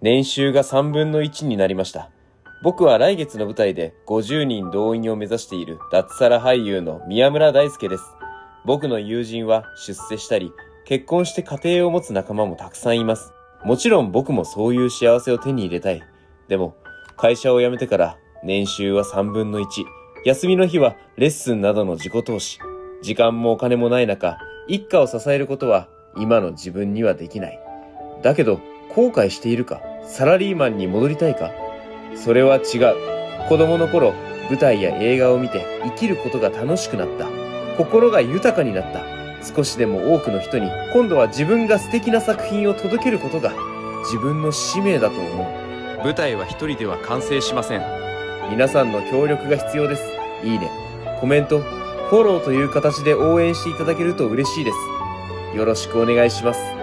年収が3分の1になりました。僕は来月の舞台で50人動員を目指している脱サラ俳優の宮村大輔です。僕の友人は出世したり、結婚して家庭を持つ仲間もたくさんいます。もちろん僕もそういう幸せを手に入れたい。でも、会社を辞めてから年収は3分の1。休みの日はレッスンなどの自己投資。時間もお金もない中、一家を支えることは今の自分にはできない。だけど、後悔しているか？サラリーマンに戻りたいか？それは違う。子供の頃、舞台や映画を見て生きることが楽しくなった。心が豊かになった。少しでも多くの人に、今度は自分が素敵な作品を届けることが自分の使命だと思う。舞台は一人では完成しません。皆さんの協力が必要です。いいね、コメント、フォローという形で応援していただけると嬉しいです。よろしくお願いします。